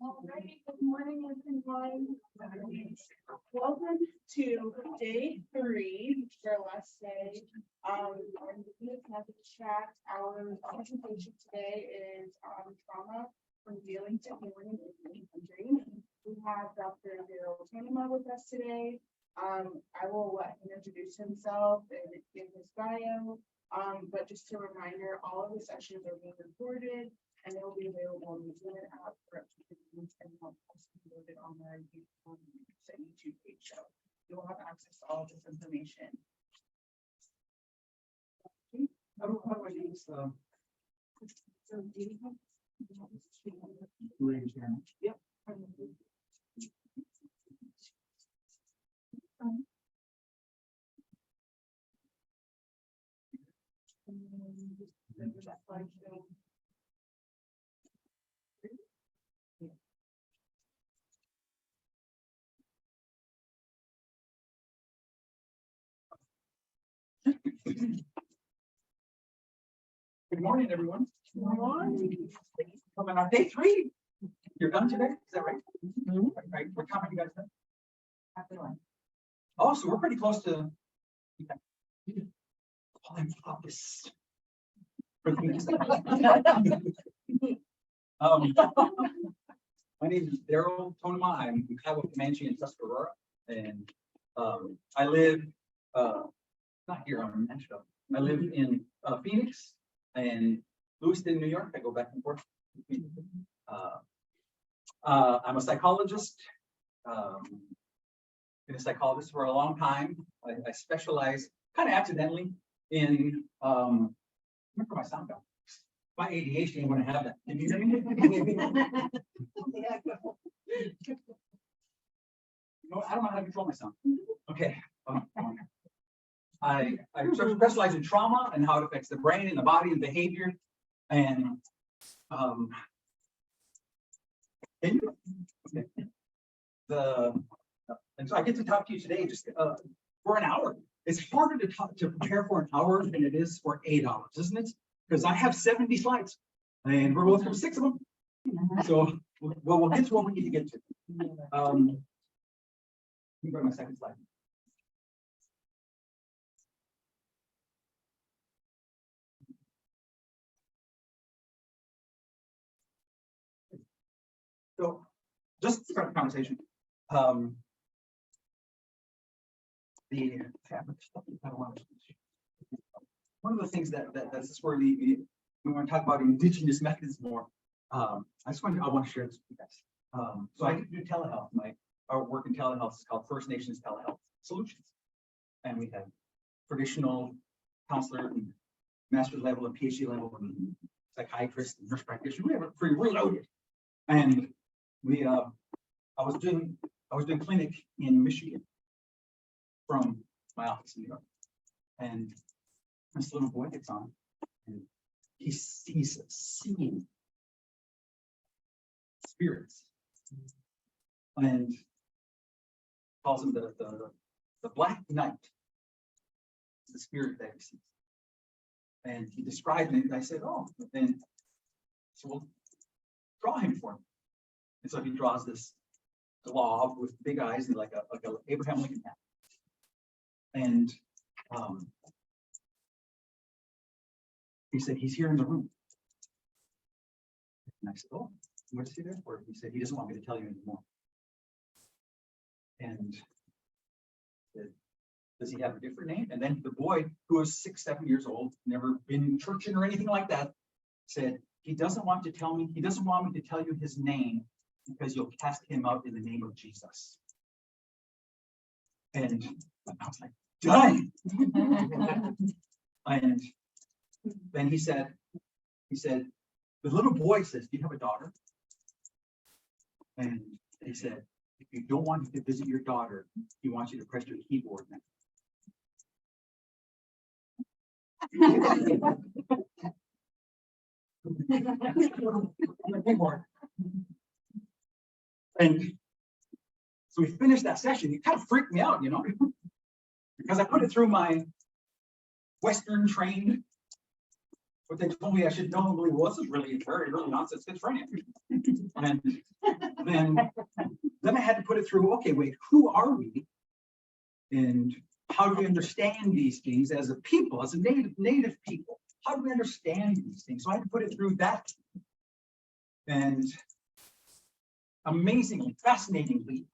Alrighty, good morning, everyone. Welcome to day 3 for last day. Have to chat. Our presentation today is on trauma from dealing to healing in the country. We have Dr. Darryl Tonemah with us today. I will let him introduce himself and give his bio. But just a reminder, all of the sessions are being recorded and they will be available on the Zoom app for up to 15 minutes and also loaded on our YouTube page. So you will have access to all of this information. How do I use Yep. Good morning, everyone. Good morning. Coming on day 3. You're done today? Is that right? Right. What time are you guys done? After lunch. Oh, so we're pretty close to. I'm focused. My name is Darryl Tonemah. I'm in Iowa, Comanche, in Tuscarora, and I live not here. I'm in Nashville. I live in Phoenix and Lewiston, New York. I go back and forth. I'm a psychologist. Been a psychologist for a long time. I specialize kind of accidentally in where my sound go? My ADHD ain't gonna have that. Can you hear me? No, I don't know how to control my sound. Okay. I specialize in trauma and how it affects the brain and the body and behavior. And okay. And so I get to talk to you today just for an hour. It's harder to prepare for an hour than it is for 8 hours, isn't it? Because I have 70 slides and we're going through 6 of them. So we'll get to what we need to get to. Let me go to my second slide. So just to start the conversation, one of the things that's just where we want to talk about indigenous methods more. I want to share this with you guys. So I do telehealth. Our work in telehealth is called First Nations Telehealth Solutions, and we have traditional counselor and master's level and PhD level and psychiatrist and nurse practitioner. We have it pretty reloaded, and I was doing clinic in Michigan from my office in New York, and this little boy gets on, and he's seeing spirits, and calls him the Black Knight, the spirit that he sees, and he described it. And I said, "Oh," and so we'll draw him for him, and so he draws this glob with big eyes and like a Abraham Lincoln hat. And he said, "He's here in the room." And I said, "Oh, what is he there for?" He said, "He doesn't want me to tell you anymore." And said, "Does he have a different name?" And then the boy, who was 6, 7 years old, never been churching or anything like that, said, "He doesn't want to tell me. He doesn't want me to tell you his name because you'll cast him out in the name of Jesus." And I was like, done. And then he said, the little boy says, "Do you have a daughter?" And he said, "If you don't want him to visit your daughter, he wants you to press your keyboard now." And so we finished that session. It kind of freaked me out, because I put it through my Western trained, what they told me I should know believe was is really very early onset schizophrenia. And then I had to put it through, okay, wait, who are we? And how do we understand these things as a people, as a native people? How do we understand these things? So I had to put it through that. And amazingly, fascinatingly,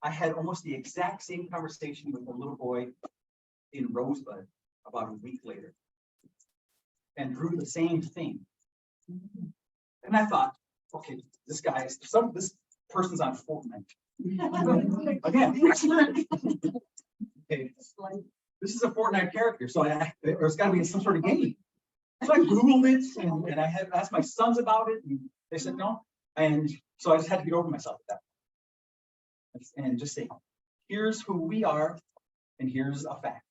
I had almost the exact same conversation with a little boy in Rosebud about a week later, and drew the same thing. And I thought, okay, this person's on Fortnite. Again, okay, this is a Fortnite character, so there's got to be some sort of game. So I Googled it, and I had asked my sons about it, and they said no. And so I just had to get over myself with that. And just say, here's who we are, and here's a fact.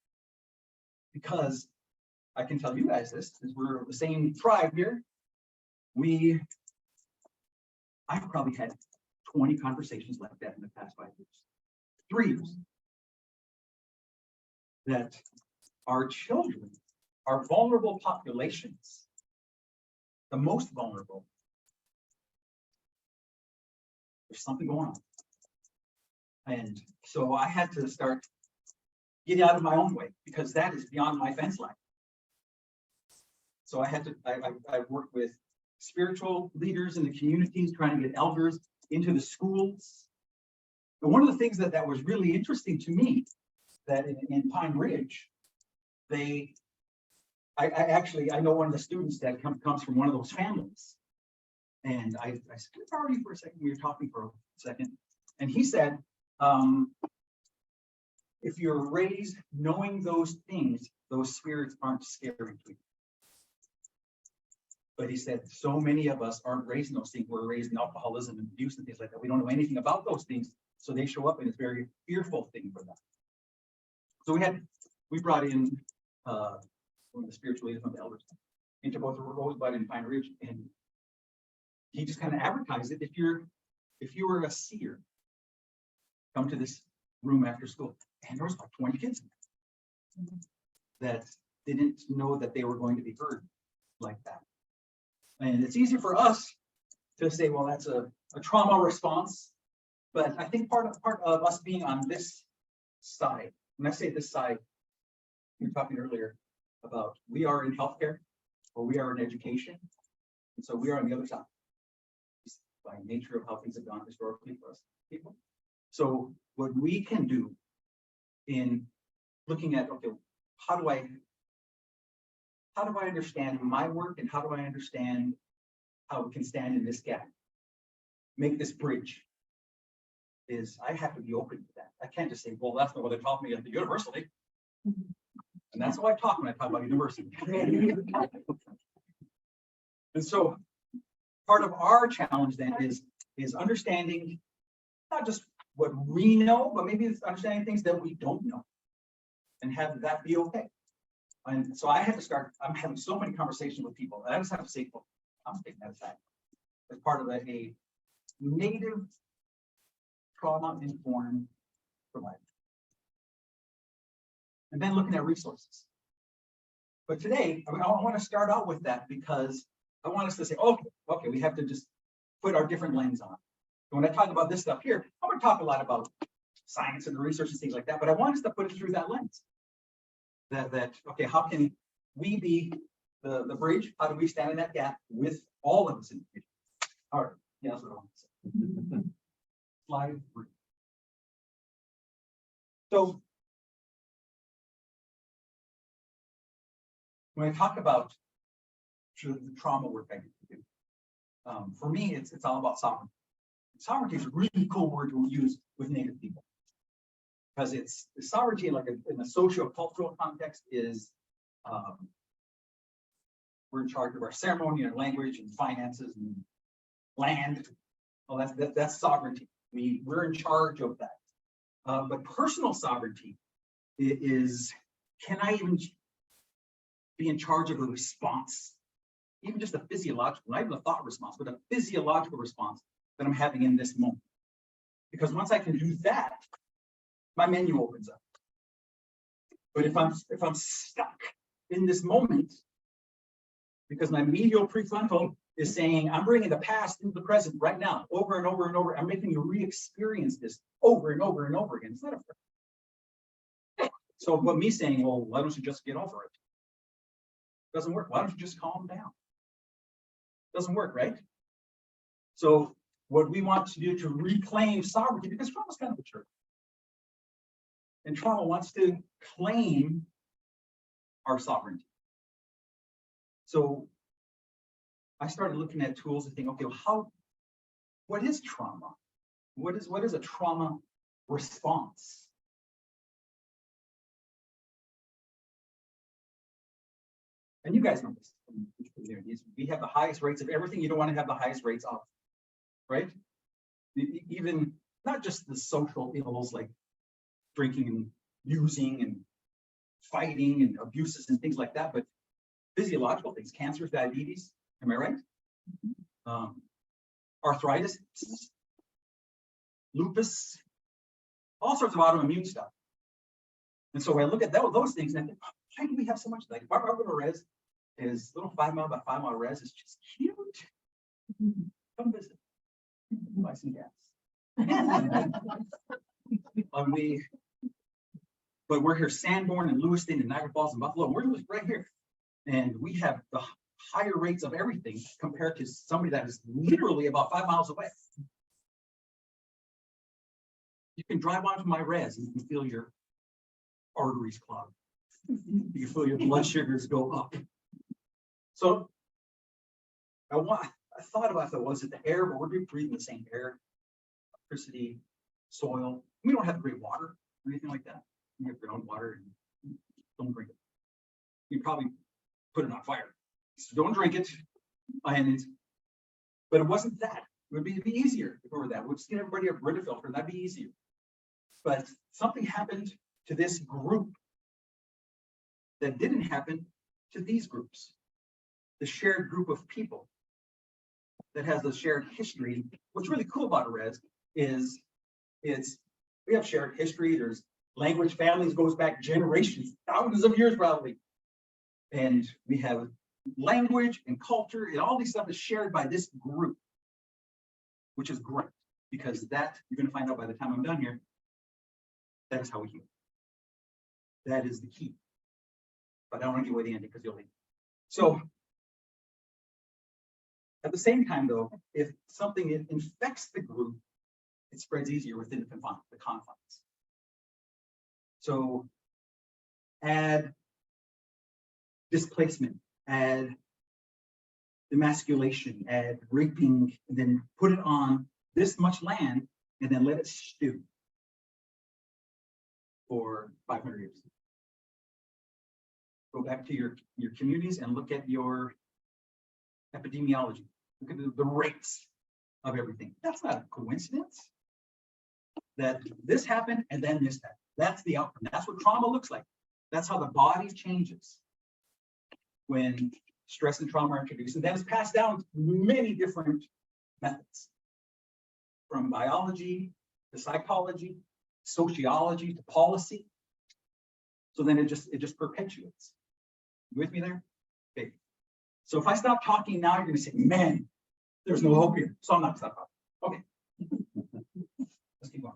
Because I can tell you guys this, because we're the same tribe here. I've probably had 20 conversations like that in the past 5 years, 3 years. That our children are vulnerable populations, the most vulnerable. There's something going on. And so I had to start getting out of my own way, because that is beyond my fence line. So I worked with spiritual leaders in the communities, trying to get elders into the schools. And one of the things that was really interesting to me, that in Pine Ridge, I know one of the students that comes from one of those families. And I said, "Sorry for a second." We were talking for a second. And he said, if you're raised knowing those things, those spirits aren't scary to you. But he said, so many of us aren't raised in those things. We're raised in alcoholism and abuse and things like that. We don't know anything about those things. So they show up, and it's a very fearful thing for them. So we brought in one of the spiritual leaders, one of the elders, into both Rosebud and Pine Ridge. And he just kind of advertised it. If you were a seer, come to this room after school. And there was about 20 kids that didn't know that they were going to be heard like that. And it's easy for us to say, well, that's a trauma response. But I think part of us being on this side, when I say this side, we were talking earlier about we are in healthcare, or we are in education. And so we are on the other side, by nature of how things have gone historically for us people. So what we can do in looking at, okay, how do I understand my work, and how do I understand how we can stand in this gap, make this bridge, is I have to be open to that. I can't just say, well, that's not what they taught me at the university. And that's how I talk when I talk about university. And so part of our challenge then is understanding not just what we know, but maybe it's understanding things that we don't know, and have that be okay. And so I had to start, I'm having so many conversations with people, and I just have to say, well, I'm taking that aside as part of a native trauma-informed provider. And then looking at resources. But today, I want to start out with that, because I want us to say, okay, we have to just put our different lens on. And when I talk about this stuff here, I'm going to talk a lot about science and the research and things like that, but I want us to put it through that lens. That okay, how can we be the bridge? How do we stand in that gap with all of us individuals? All right, yeah, that's what I want to say. Slide 3. So when I talk about the trauma work I do, for me, it's all about sovereignty. Sovereignty is a really cool word to use with Native people, because it's sovereignty, like in a socio-cultural context, is we're in charge of our ceremony and language and finances and land. Well, that's sovereignty. We're in charge of that. But personal sovereignty is can I even be in charge of a response? Even just a physiological, not even a thought response, but a physiological response that I'm having in this moment. Because once I can do that, my menu opens up. But if I'm stuck in this moment, because my medial prefrontal is saying, I'm bringing the past into the present right now, over and over and over. I'm making you re-experience this over and over and over again. It's not a fair. So what me saying, well, why don't you just get over it? Doesn't work. Why don't you just calm down? Doesn't work, right? So what we want to do to reclaim sovereignty, because trauma's kind of a church. And trauma wants to claim our sovereignty. So I started looking at tools and thinking, okay, well, what is trauma? What is a trauma response? And you guys know this. We have the highest rates of everything you don't want to have the highest rates of, right? Even not just the social ills like drinking and using and fighting and abuses and things like that, but physiological things, cancers, diabetes, am I right? Arthritis, lupus, all sorts of autoimmune stuff. And so I look at those things and I think, why do we have so much? Like our little res is little 5 mile by 5 mile res is just cute. Come visit. Buy some gas. But we're here, Sanborn and Lewiston and Niagara Falls and Buffalo. We're right here. And we have the higher rates of everything compared to somebody that is literally about 5 miles away. You can drive onto my res and you can feel your arteries clog. You can feel your blood sugars go up. So I thought about that. Was it the air? But we're breathing the same air, electricity, soil. We don't have great water or anything like that. We have your own water and don't drink it. You probably put it on fire. So don't drink it. But it wasn't that. It would be easier if it were that. We'd just get everybody a Brita filter. That'd be easier. But something happened to this group that didn't happen to these groups. The shared group of people that has a shared history. What's really cool about a res is we have shared history. There's language, families goes back generations, thousands of years probably. And we have language and culture and all these stuff is shared by this group, which is great because that you're going to find out by the time I'm done here. That is how we heal. That is the key. But I don't want to give away the ending because you'll leave. So at the same time, though, if something infects the group, it spreads easier within the confines. So add displacement, add emasculation, add raping, and then put it on this much land and then let it stew for 500 years. Go back to your communities and look at your epidemiology. Look at the rates of everything. That's not a coincidence that this happened and then this happened. That's the outcome. That's what trauma looks like. That's how the body changes when stress and trauma are introduced. And that is passed down many different methods, from biology to psychology, sociology to policy. So then it just perpetuates. You with me there? Okay. So if I stop talking now, you're going to say, man, there's no hope here. So I'm not stop talking. Okay. Let's keep going.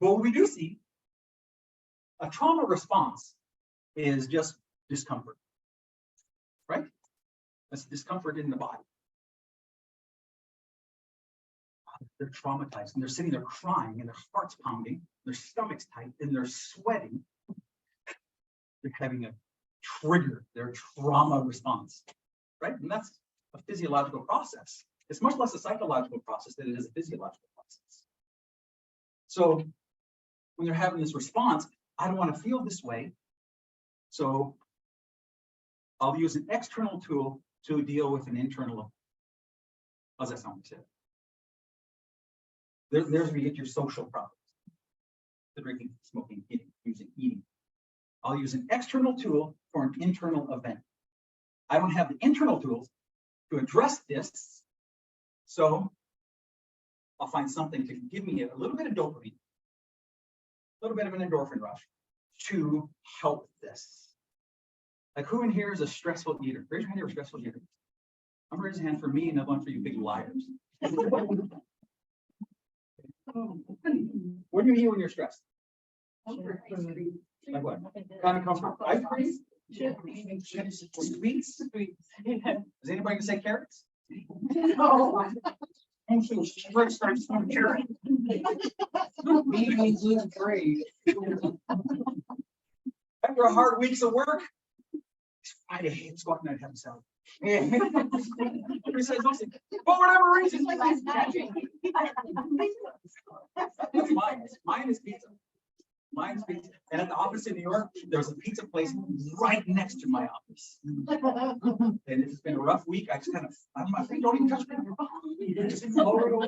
But what we do see, a trauma response is just discomfort, right? That's discomfort in the body. They're traumatized and they're sitting there crying and their heart's pounding, their stomach's tight and they're sweating. They're having a trigger, their trauma response, right? And that's a physiological process. It's much less a psychological process than it is a physiological process. So when they're having this response, I don't want to feel this way. So I'll use an external tool to deal with an internal. How's that sound? There's where you get your social problems. the drinking, smoking, eating, using, eating. I'll use an external tool for an internal event. I don't have the internal tools to address this, so I'll find something to give me a little bit of dopamine, a little bit of an endorphin rush to help this. Like, who in here is a stressful eater? Raise your hand if you're a stressful eater. I'm raising a hand for me and a bunch for you big liars. What do you eat when you're stressed? Like what? Kind of comfort. Ice cream? Sweets? Is anybody gonna say carrots? No. I'm so stressed, I just want to carrot. Meetings is great. After a hard week's of work, I hate squatting and having salad. Everybody says those things. For whatever reason. That's mine. Mine is pizza. Mine's pizza. And at the office in New York, there's a pizza place right next to my office. And if it's been a rough week, I just kind of, I'm my feet don't even touch me. You just lower it over.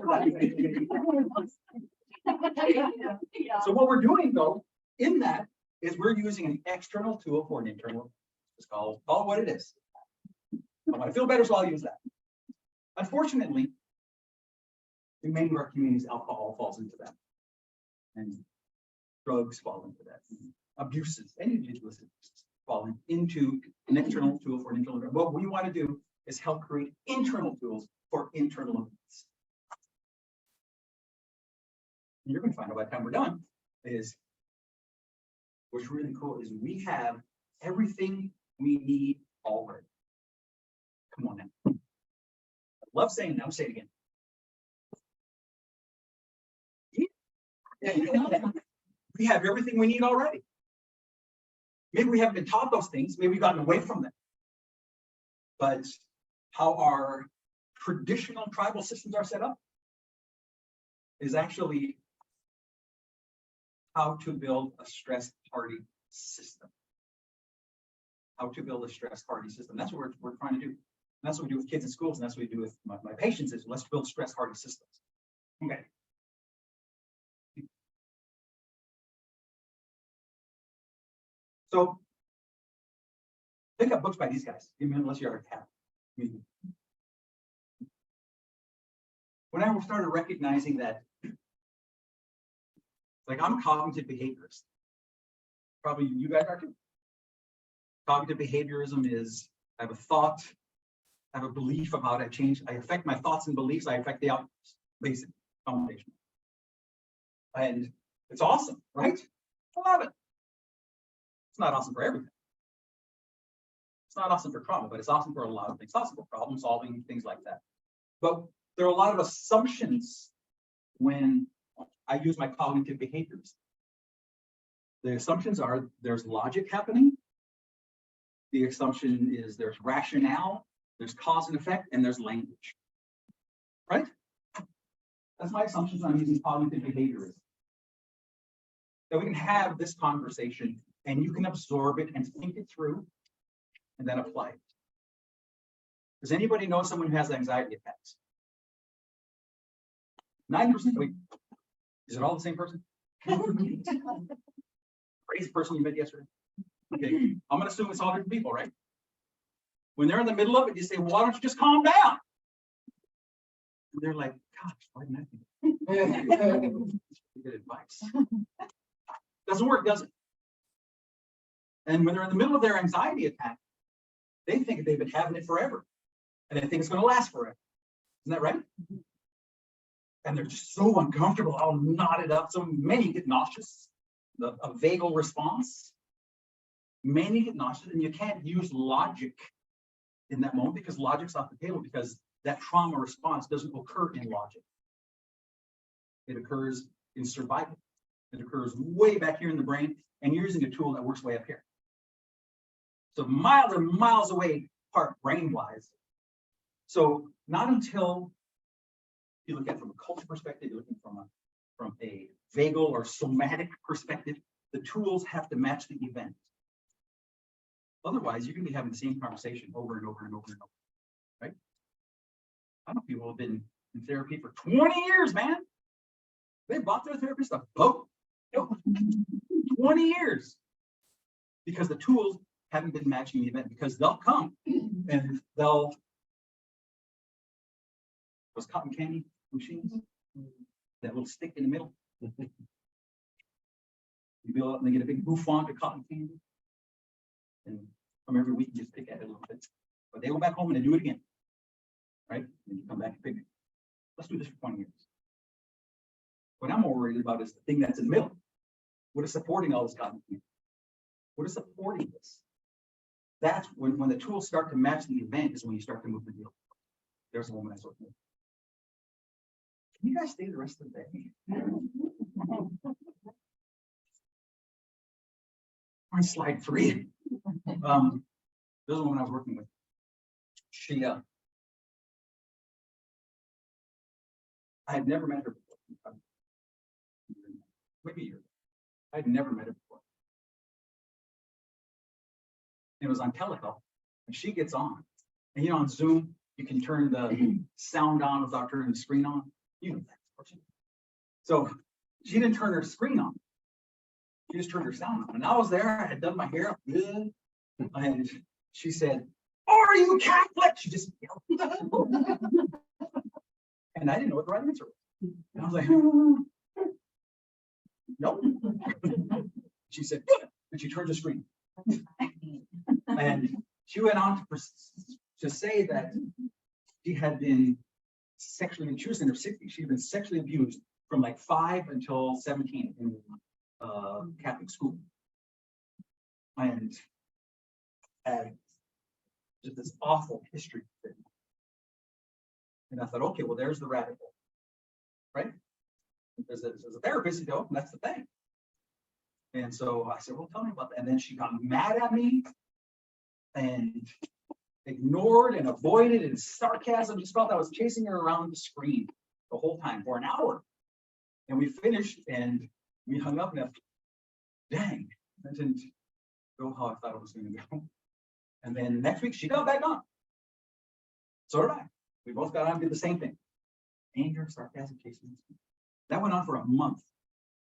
So what we're doing though, in that, is we're using an external tool for an internal. It's call it what it is. I want to feel better, so I'll use that. Unfortunately, in many of our communities, alcohol falls into that. And drugs fall into that. Abuses, any ridiculous abuses fall into an external tool for an internal. What we want to do is help create internal tools for internal events. And you're going to find out by the time we're done is what's really cool is we have everything we need already. Come on now. I love saying that. I'll say it again. Yeah. We have everything we need already. Maybe we haven't been taught those things. Maybe we've gotten away from them. But how our traditional tribal systems are set up is actually how to build a stress party system. How to build a stress party system. That's what we're trying to do. And that's what we do with kids in schools, and that's what we do with my patients is let's build stress party systems. Okay. So pick up books by these guys, even unless you're a cat. When I started recognizing that, like, I'm a cognitive behaviorist. Probably you guys are too. Cognitive behaviorism is I have a thought, I have a belief about it, I affect my thoughts and beliefs, I affect the outcomes, basic foundation. And it's awesome, right? I love it. It's not awesome for everything. It's not awesome for trauma, but it's awesome for a lot of things. It's awesome for problem solving, things like that. But there are a lot of assumptions when I use my cognitive behaviors. The assumptions are there's logic happening. The assumption is there's rationale, there's cause and effect, and there's language. Right? That's my assumptions when I'm using cognitive behaviorism. That we can have this conversation and you can absorb it and think it through and then apply it. Does anybody know someone who has anxiety attacks? 9%. Wait, is it all the same person? Crazy person you met yesterday? Okay, I'm going to assume it's all different people, right? When they're in the middle of it, you say, well, why don't you just calm down? And they're like, gosh, why didn't I think? Good advice. Doesn't work, does it? And when they're in the middle of their anxiety attack, they think they've been having it forever. And they think it's going to last forever. Isn't that right? And they're just so uncomfortable, all knotted up. So many get nauseous, a vagal response. Many get nauseous, and you can't use logic in that moment because logic's off the table because that trauma response doesn't occur in logic. It occurs in survival. It occurs way back here in the brain, and you're using a tool that works way up here. So miles and miles away apart brain-wise. So not until you look at it from a culture perspective, you're looking from a vagal or somatic perspective, the tools have to match the event. Otherwise, you're going to be having the same conversation over and over and over and over, right? I know people have been in therapy for 20 years, man. They bought their therapist a boat. Nope. 20 years. Because the tools haven't been matching the event, because they'll come and those cotton candy machines, that little stick in the middle. You build up and they get a big bouffant of cotton candy. And from every week, you just pick at it a little bit. But they go back home and they do it again. Right? And you come back and pick it. Let's do this for 20 years. What I'm more worried about is the thing that's in the middle. What is supporting all this cotton candy? What is supporting this? That's when the tools start to match the event is when you start to move the needle. There's a woman I was working with. Can you guys stay the rest of the day? On slide 3. There's a woman I was working with. She I had never met her before. Maybe a year ago. I had never met her before. It was on telehealth, and she gets on. And you know, on Zoom, you can turn the sound on without turning the screen on. You know that, of course. So she didn't turn her screen on. She just turned her sound on. And I was there, I had done my hair up good. And she said, "Are you Catholic?" She just yelled. And I didn't know what the right answer was. And I was like, nope. She said, "Good." And she turned the screen. And she went on to say that she had been sexually abused. She was in her 60s. She had been sexually abused from like 5 until 17 in Catholic school. And just this awful history. And I thought, okay, well, there's the rabbit hole, right? As a therapist, you know, that's the thing. And so I said, well, tell me about that. And then she got mad at me and ignored and avoided and sarcasm. Just felt I was chasing her around the screen the whole time for an hour. And we finished and we hung up and I thought, dang, that didn't go how I thought it was going to go. And then next week she got back on. So did I. We both got on and did the same thing. Anger, sarcasm, chasing. That went on for a month.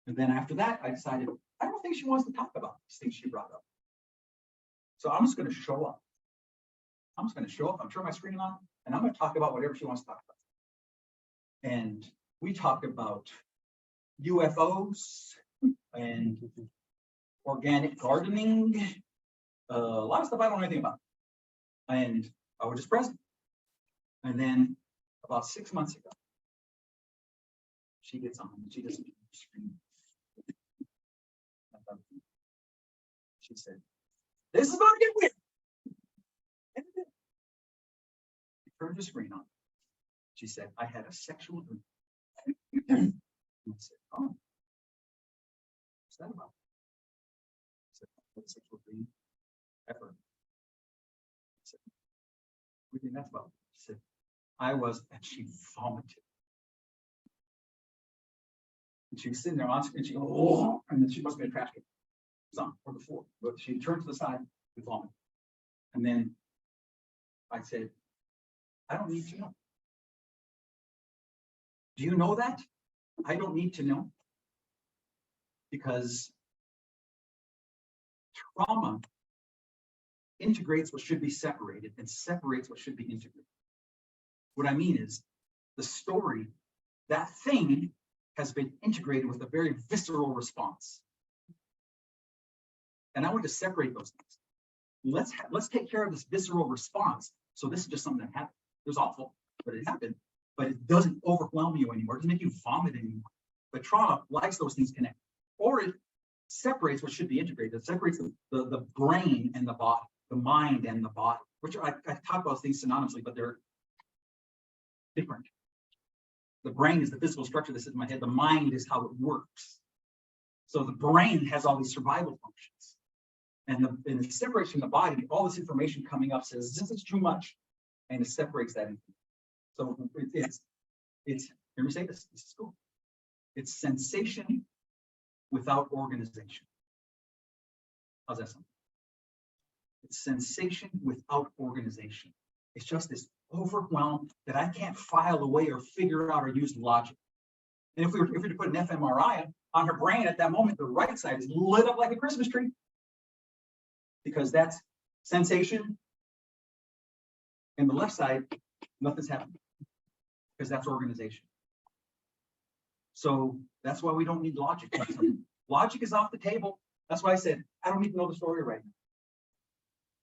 And then after that, I decided, I don't think she wants to talk about these things she brought up. So I'm just going to show up. I'm just going to show up. I'm turning my screen on, and I'm going to talk about whatever she wants to talk about. And we talked about UFOs and organic gardening, a lot of stuff I don't know anything about. And I was just present. And then about 6 months ago, she gets on and she doesn't screen. She said, "This is going to get weird." And it did. She turned the screen on. She said, "I had a sexual dream." And I said, "Oh, what's that about?" I said, "What sexual dream ever?" I said, "What do you think that's about?" She said, "I was," and she vomited. And she was sitting there on screen, and she goes, "Oh," and then she must be a trash can. On or the floor, but she turned to the side and vomited. And then I said, "I don't need to know. Do you know that? I don't need to know." Because trauma integrates what should be separated and separates what should be integrated. What I mean is the story, that thing has been integrated with a very visceral response. And I want to separate those things. Let's take care of this visceral response. So this is just something that happened. It was awful, but it happened. But it doesn't overwhelm you anymore. It doesn't make you vomit anymore. But trauma likes those things connect. Or it separates what should be integrated. It separates the brain and the body, the mind and the body, which I talk about things synonymously, but they're different. The brain is the physical structure that sits in my head. The mind is how it works. So the brain has all these survival functions. And the separation of the body, all this information coming up says, this is too much. And it separates that. So it's let me say this is cool. It's sensation without organization. How's that sound? It's sensation without organization. It's just this overwhelm that I can't file away or figure out or use logic. And if we were to put an fMRI on her brain at that moment, the right side is lit up like a Christmas tree. Because that's sensation. And the left side, nothing's happening. Because that's organization. So that's why we don't need logic. Logic is off the table. That's why I said, I don't need to know the story right now.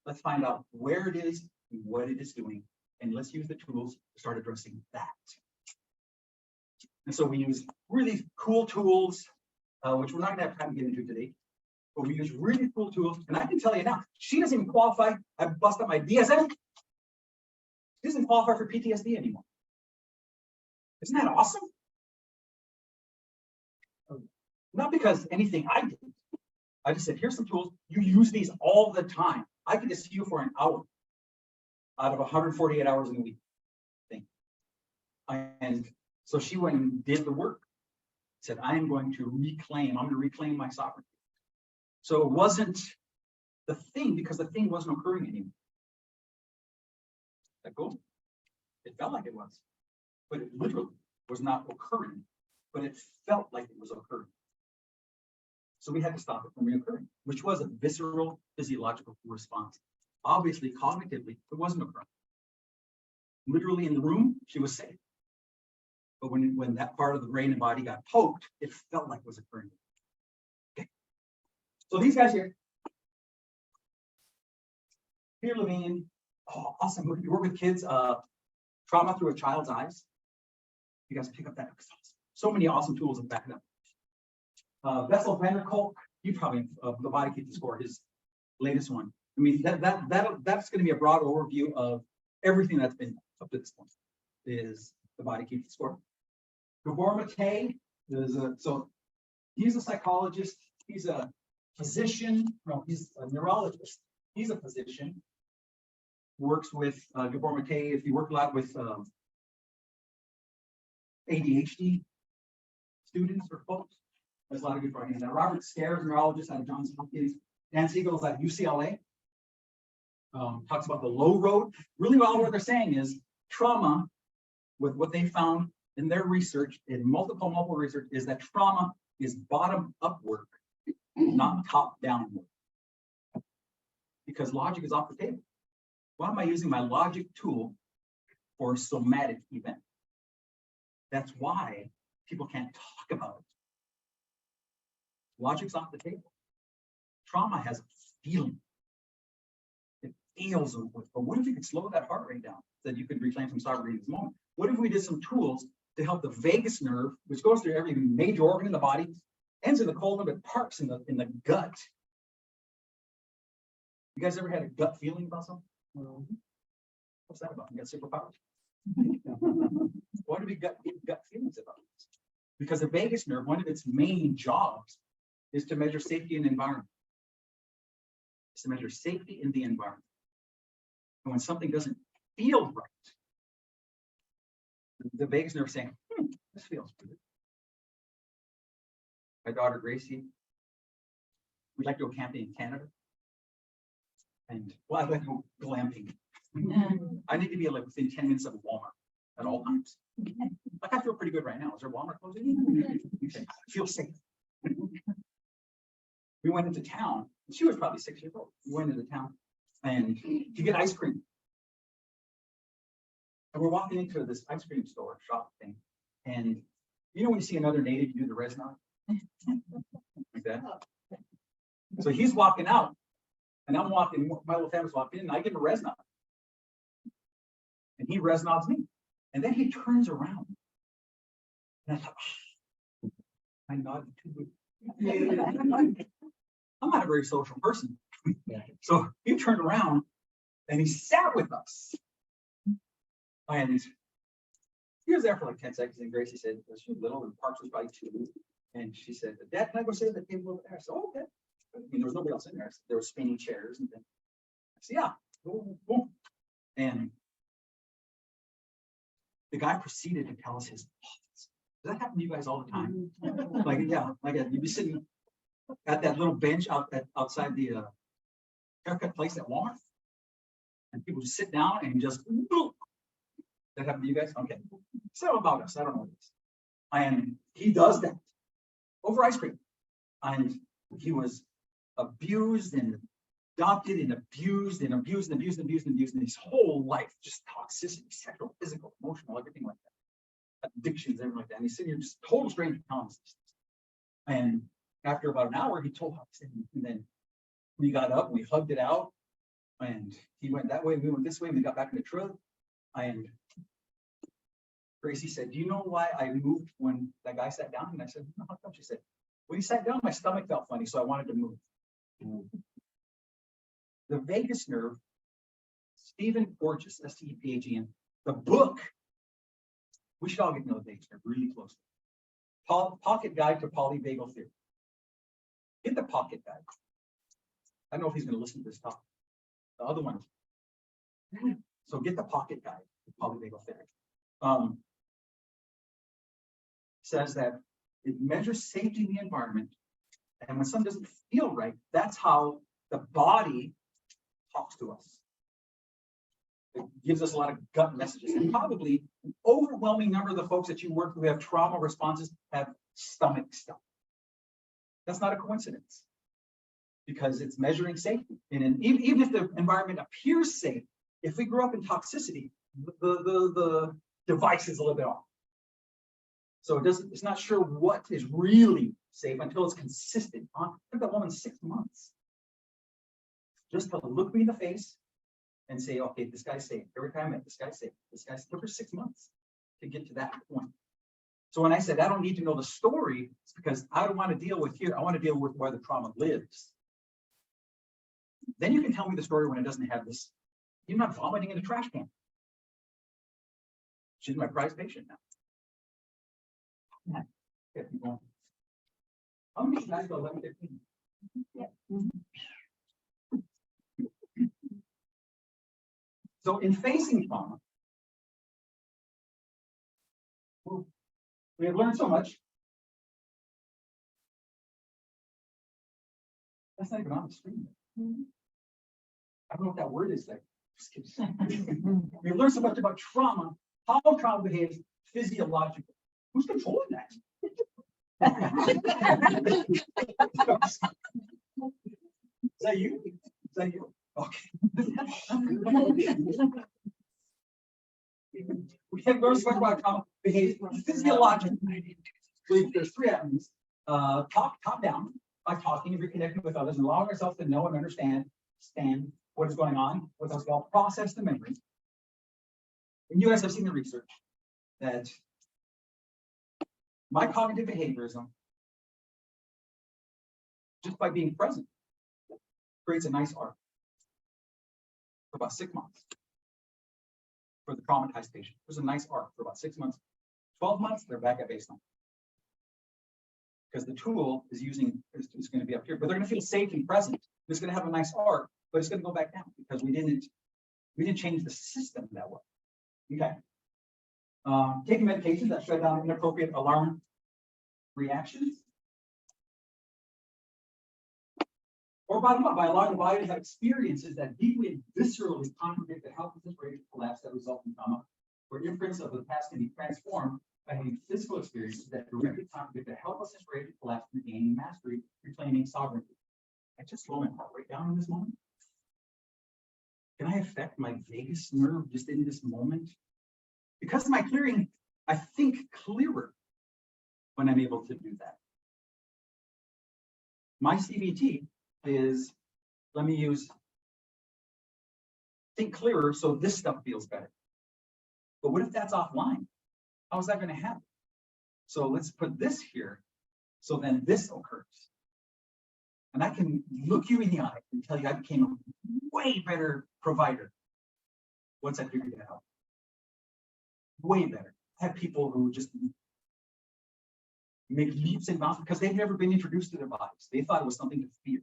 Let's find out where it is, and what it is doing, and let's use the tools to start addressing that. And so we use really cool tools, which we're not gonna have time to get into today, but we use really cool tools. And I can tell you now, she doesn't even qualify. I bust up my DSM. She doesn't qualify for PTSD anymore. Isn't that awesome? Not because anything I did. I just said, here's some tools. You use these all the time. I can just see you for an hour out of 148 hours in a week. And so she went and did the work. Said, I'm going to reclaim my sovereignty. So it wasn't the thing, because the thing wasn't occurring anymore. That cool? It felt like it was, but it literally was not occurring, but it felt like it was occurring. So we had to stop it from reoccurring, which was a visceral physiological response. Obviously, cognitively, it wasn't occurring. Literally in the room, she was safe. But when that part of the brain and body got poked, it felt like it was occurring. Okay. So these guys here, Peter Levine, oh, awesome. You work with kids, trauma through a child's eyes. You guys pick up that. So many awesome tools in back it up. Bessel van der Kolk, you probably the body keeps the score, his latest one. I mean, that's going to be a broad overview of everything that's been up to this point. Is the body keeps the score. Gabor Mate is so he's a psychologist. He's a physician. No, he's a neurologist. He's a physician. Works with Gabor Mate. If you work a lot with ADHD students or folks, there's a lot of good writing. Now, Robert Scares, neurologist out of Johns Hopkins. Dan Siegel is at UCLA. Talks about the low road. Really, well, what they're saying is trauma, with what they found in their research, in multiple research, is that trauma is bottom up work, not top down work. Because logic is off the table. Why am I using my logic tool for a somatic event? That's why people can't talk about it. Logic's off the table. Trauma has a feeling. It feels, but what if you could slow that heart rate down, so that you could reclaim some sovereignty in this moment? What if we did some tools to help the vagus nerve, which goes through every major organ in the body, ends in the colon, but parks in the gut? You guys ever had a gut feeling about something? What's that about? You got superpowers? Why do we get gut feelings about this? Because the vagus nerve, one of its main jobs is to measure safety in the environment. It's to measure safety in the environment. And when something doesn't feel right, the vagus nerve is saying, this feels good. My daughter Gracie, we'd like to go camping in Canada. And well, I'd like to go glamping. I need to be like within 10 minutes of a Walmart at all times. Like I feel pretty good right now. Is there Walmart closing? Okay. I feel safe. We went into town. She was probably 6 years old. We went into town and to get ice cream. And we're walking into this ice cream store shop thing. And you know when you see another native, you do the res nod? Like that. So he's walking out. And I'm walking, my little family's walking in, and I give him a res nod. And he res nods me. And then he turns around. And I thought, I nodded too good. I'm not a very social person. So he turned around and he sat with us. And he was there for like 10 seconds. And Gracie said, she was little and Parks was probably 2. And she said, Dad, can I go sit at the table over there? I said, oh, okay. I mean, there was nobody else in there. There were spinning chairs and then I said, yeah. Boom. And the guy proceeded to tell us his thoughts. Does that happen to you guys all the time? Like, yeah, like you'd be sitting at that little bench outside the haircut place at Walmart, and people just sit down and just. That happened to you guys? Okay. So about us, I don't know this. And he does that. over ice cream. And he was abused and adopted and abused and abused and abused and abused and abused, and his whole life, just toxicity, sexual, physical, emotional, everything like that. Addictions, everything like that. And he's sitting here just total stranger telling us this. And after about an hour, he told us, and then we got up and we hugged it out. And he went that way, we went this way, and we got back in the truck. And Gracie said, do you know why I moved when that guy sat down? And I said, no, how come? She said, when he sat down, my stomach felt funny, so I wanted to move. The vagus nerve, Stephen Porges, S-T-E-P-H-E-N, the book, we should all get to know the vagus nerve really closely. Pocket Guide to Polyvagal Theory. Get the pocket guide. I don't know if he's going to listen to this talk. The other one. So get the pocket guide to polyvagal theory. Says that it measures safety in the environment. And when something doesn't feel right, that's how the body talks to us. It gives us a lot of gut messages. And probably an overwhelming number of the folks that you work with who have trauma responses have stomach stuff. That's not a coincidence, because it's measuring safety. And even if the environment appears safe, if we grow up in toxicity, the device is a little bit off. So it's not sure what is really safe until it's consistent. It took that woman 6 months just to look me in the face and say, okay, this guy's safe. Every time I met this guy's safe. This guy's took her 6 months to get to that point. So when I said I don't need to know the story, it's because I don't want to deal with here. I want to deal with where the trauma lives. Then you can tell me the story when it doesn't have this. You're not vomiting in a trash can. She's my prized patient now. Yeah. How many guys go 11:15? So in facing trauma, we have learned so much. That's not even on the screen. I don't know what that word is there. We've learned so much about trauma, how trauma behaves physiologically. Who's controlling that? Is that you? Is that you? Okay. We have learned so much about trauma behaves physiologically. So there's 3 avenues. Top down, by talking and reconnecting with others and allowing ourselves to know and understand what is going on, what's called process the memory. And you guys have seen the research that my cognitive behaviorism, just by being present, creates a nice arc for about 6 months for the traumatized patient. There's a nice arc for about 6 months. 12 months, they're back at baseline. Because the tool is going to be up here, but they're going to feel safe and present. It's going to have a nice arc, but it's going to go back down because we didn't change the system that way. Okay. Taking medications that shut down inappropriate alarm reactions. Or bottom up, by allowing the body to have experiences that deeply and viscerally contradict the health and rate collapse that result in trauma, where imprints of the past can be transformed by having physical experiences that directly contradict the helplessness rate of collapse and gaining mastery, reclaiming sovereignty. I just slow my heart rate down in this moment. Can I affect my vagus nerve just in this moment? Because of my clearing, I think clearer when I'm able to do that. My CBT is, let me use think clearer so this stuff feels better. But what if that's offline? How is that going to happen? So let's put this here so then this occurs. And I can look you in the eye and tell you I became a way better provider once I figured that out. Way better. I have people who just make leaps and bounds because they've never been introduced to their bodies. They thought it was something to fear.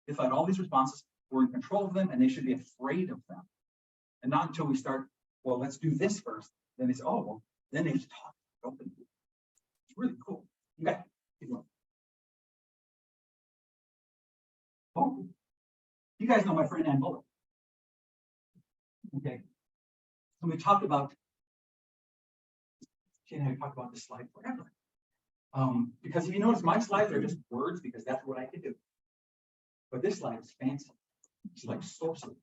They thought all these responses were in control of them and they should be afraid of them. And not until we start, well, let's do this first. Then they say, oh, well, then they just talk openly. It's really cool. Okay, keep going. Oh, you guys know my friend Ann Bullock. Okay. So we talked about, she and I talked about this slide forever. Because if you notice, my slides are just words because that's what I could do. But this slide is fancy. It's like sorcery.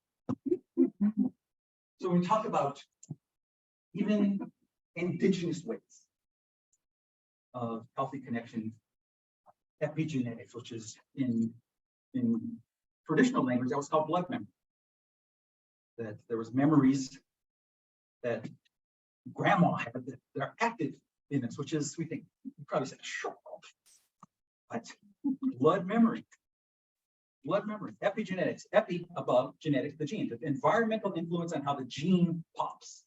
So when we talk about even indigenous ways of healthy connection, epigenetics, which is in traditional language, that was called blood memory. That there was memories that grandma had that are active in us, which is, we think, you probably said, sure, but blood memory, epigenetics, epi above genetics, the gene, the environmental influence on how the gene pops.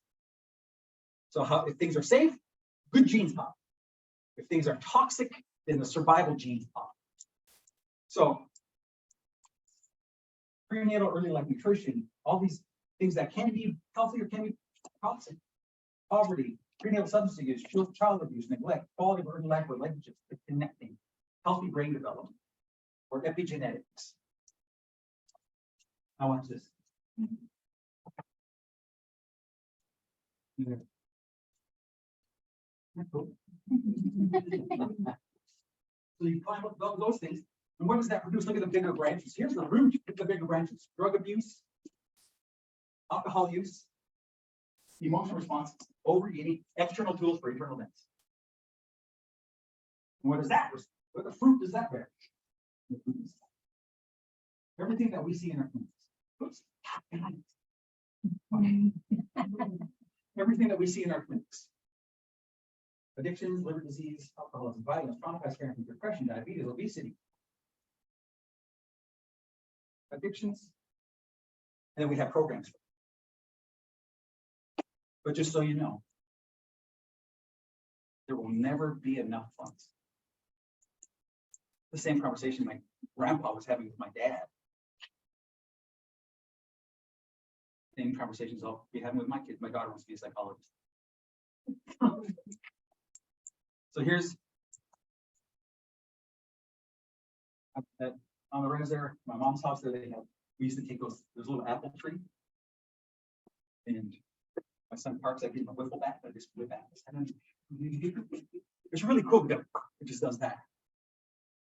So how, if things are safe, good genes pop. If things are toxic, then the survival genes pop. So prenatal early life nutrition, all these things that can be healthy or can be toxic. Poverty, prenatal substance use, child abuse, neglect, quality of early life relationships, connecting, healthy brain development, or epigenetics. Now watch this. So you climb up those things, and what does that produce? Look at the bigger branches. Here's the root of the bigger branches: drug abuse, alcohol use, emotional response, overeating, external tools for internal events. And what is that? What the fruit does that bear? Everything that we see in our clinics. Everything that we see in our clinics. Addictions, liver disease, alcoholism, violence, traumatized parenting, depression, diabetes, obesity. Addictions. And then we have programs. But just so you know, there will never be enough funds. The same conversation my grandpa was having with my dad. Same conversations I'll be having with my kids. My daughter wants to be a psychologist. So here's on the right there, my mom's house there, we used to take those, there's a little apple tree. And my son parks, I give him a wiffle bat, I just whip at it. It's really cool because it just does that.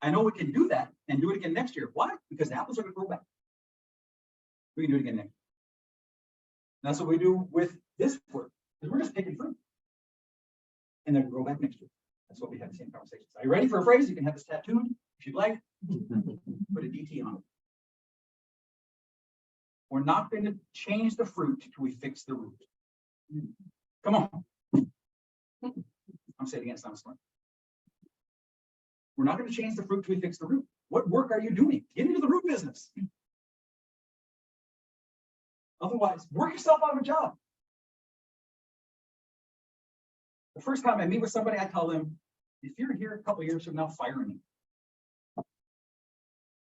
I know we can do that and do it again next year. Why? Because the apples are going to grow back. We can do it again next year. That's what we do with this work, because we're just picking fruit. And then grow back next year. That's what we have the same conversations. Are you ready for a phrase? You can have this tattooed if you'd like. Put a DT on it. We're not going to change the fruit until we fix the root. Come on. I'm saying it again, I'm smart. We're not going to change the fruit until we fix the root. What work are you doing? Get into the root business. Otherwise, work yourself out of a job. The first time I meet with somebody, I tell them, if you're here a couple of years from now, fire me.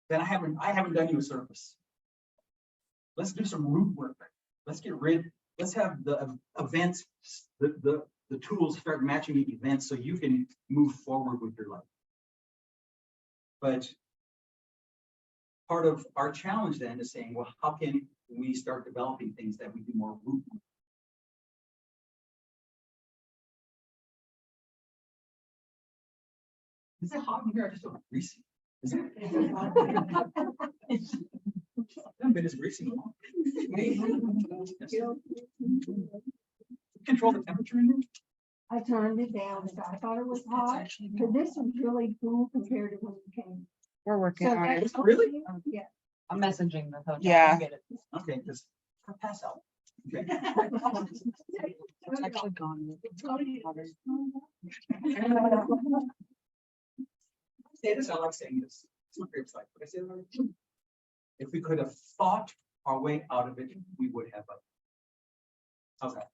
Then I haven't done you a service. Let's do some root work. Let's have the events, the tools start matching the events so you can move forward with your life. But part of our challenge then is saying, well, how can we start developing things that we do more root work? Is it hot in here? I just feel greasy. Is it? I haven't been as greasy in a long time. Control the temperature in here? I turned it down because I thought it was hot, but this was really cool compared to when you came. We're working So on it. that's Really? Yeah. I'm messaging the hotel. Yeah. Get it. Okay, just pass out. Okay. It's actually gone. Say this, I like saying this. It's my favorite slide. But I say it already. If we could have thought our way out of it, we would have. How's that?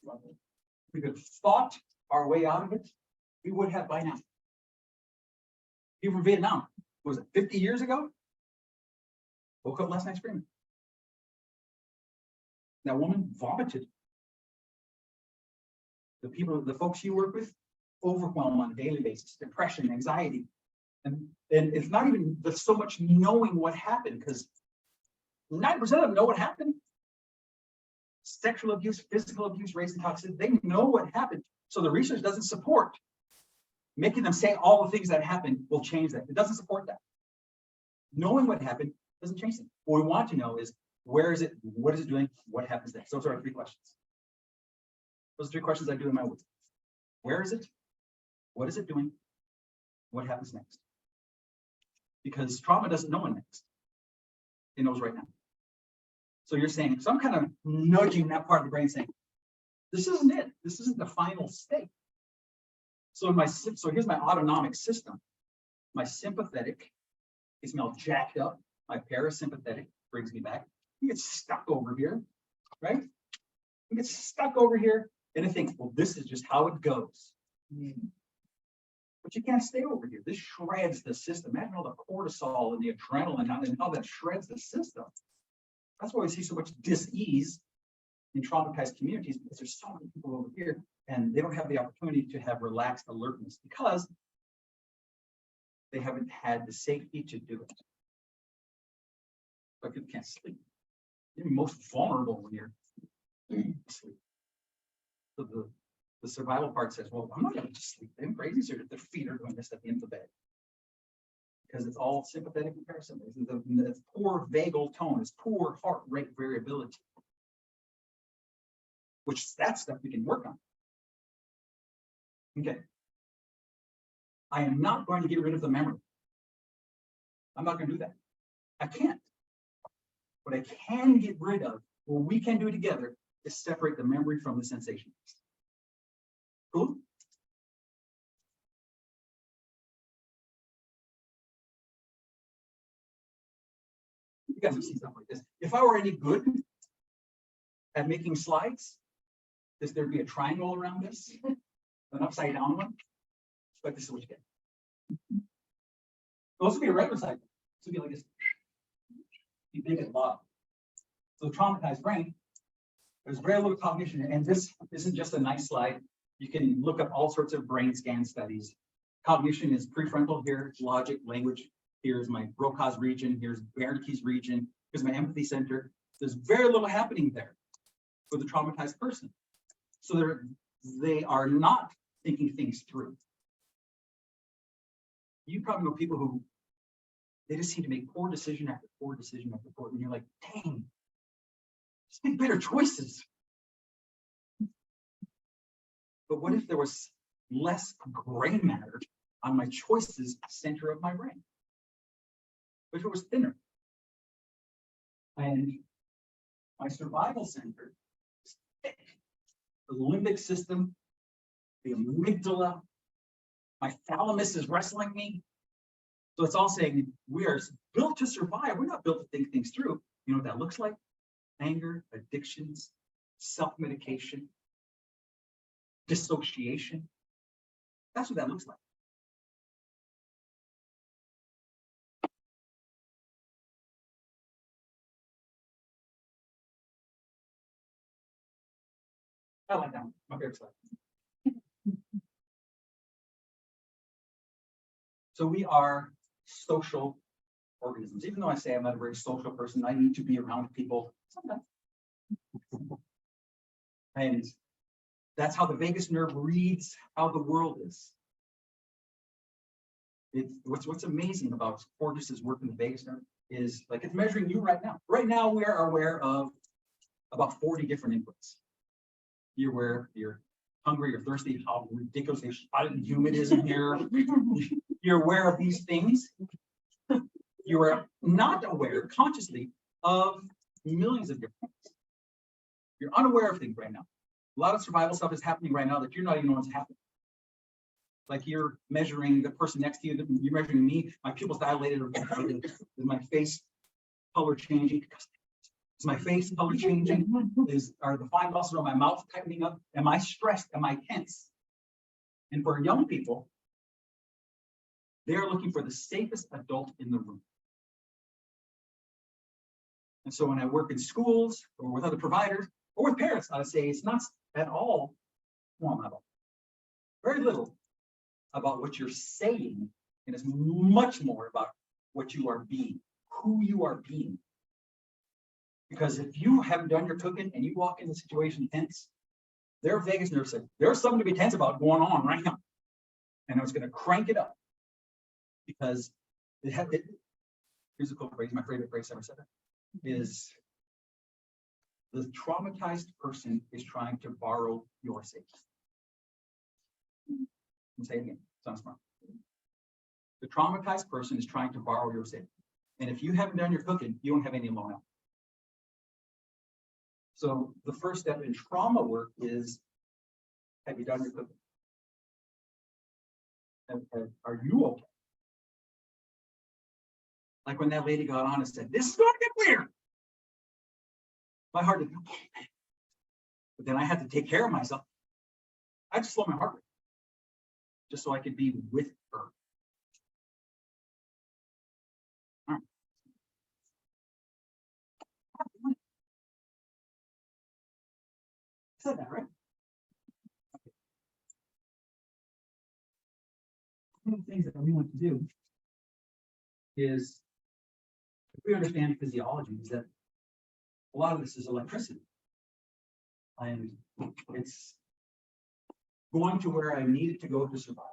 If we could have thought our way out of it, we would have by now. People from Vietnam, was it 50 years ago? Woke up last night screaming. That woman vomited. The folks you work with, overwhelm on a daily basis, depression, anxiety. And it's not even so much knowing what happened, because 9% of them know what happened. Sexual abuse, physical abuse, race and toxicity, they know what happened. So the research doesn't support making them say all the things that happened will change that. It doesn't support that. Knowing what happened doesn't change it. What we want to know is, where is it? What is it doing? What happens next? Those are our 3 questions. Those are 3 questions I do in my work. Where is it? What is it doing? What happens next? Because trauma doesn't know when next. It knows right now. So you're saying, so I'm kind of nudging that part of the brain saying, this isn't it. This isn't the final state. So here's my autonomic system. My sympathetic gets me all jacked up. My parasympathetic brings me back. He gets stuck over here, right? He gets stuck over here, and I think, well, this is just how it goes. But you can't stay over here. This shreds the system. Imagine all the cortisol and the adrenaline and how that shreds the system. That's why we see so much dis-ease in traumatized communities, because there's so many people over here and they don't have the opportunity to have relaxed alertness because they haven't had the safety to do it. But people can't sleep. You're most vulnerable when you're asleep. So the survival part says, well, I'm not going to sleep. Them crazies are their feet are doing this at the end of the bed. Because it's all sympathetic and parasympathetic. It's poor vagal tone, it's poor heart rate variability. Which that stuff we can work on. Okay. I am not going to get rid of the memory. I'm not going to do that. I can't. What I can get rid of, what we can do together, is separate the memory from the sensation. Cool? You guys have seen stuff like this. If I were any good at making slides, there'd be a triangle around this, an upside down one, but this is what you get. Those would be a regular cycle. This would be like this. Be big and loud. So the traumatized brain, there's very little cognition, and this isn't just a nice slide. You can look up all sorts of brain scan studies. Cognition is prefrontal here, logic, language. Here's my Broca's region. Here's Wernicke's region. Here's my empathy center. There's very little happening there for the traumatized person. So they are not thinking things through. You probably know people who, they just seem to make poor decision after poor decision after poor, and you're like, dang, just make better choices. But what if there was less gray matter on my choices center of my brain? What if it was thinner? And my survival center is thick. The limbic system, the amygdala, my thalamus is wrestling me. So it's all saying we are built to survive. We're not built to think things through. You know what that looks like? Anger, addictions, self-medication, dissociation. That's what that looks like. I like that one. My favorite slide. So we are social organisms. Even though I say I'm not a very social person, I need to be around people sometimes. And that's how the vagus nerve reads how the world is. What's amazing about Porges' work in the vagus nerve is like it's measuring you right now. Right now we are aware of about 40 different inputs. You're aware you're hungry, you're thirsty, how ridiculously hot and humid it is in here. You're aware of these things. You are not aware consciously of millions of different things. You're unaware of things right now. A lot of survival stuff is happening right now that you're not even knowing what's happening. Like you're measuring the person next to you, you're measuring me, my pupils dilated, is my face color changing? Is my face color changing? Are the fine muscles on my mouth tightening up? Am I stressed? Am I tense? And for young people, they're looking for the safest adult in the room. And so when I work in schools or with other providers or with parents, I say it's not at all, well, not all, very little about what you're saying, and it's much more about what you are being, who you are being. Because if you haven't done your cooking and you walk in the situation tense, their vagus nerve says, there's something to be tense about going on right now. And I was gonna crank it up. Because here's a cool phrase, my favorite phrase ever said, is the traumatized person is trying to borrow your safety. I'll say it again, sounds smart. The traumatized person is trying to borrow your safety. And if you haven't done your cooking, you don't have any alone out. So the first step in trauma work is, have you done your cooking? Are you okay? Like when that lady got on and said, this is going to get weird. My heart did, but then I had to take care of myself. I had to slow my heart rate just so I could be with her. All right. Said that, right? One of the things that we want to do is, if we understand physiology, is that a lot of this is electricity. And it's going to where I need it to go to survive.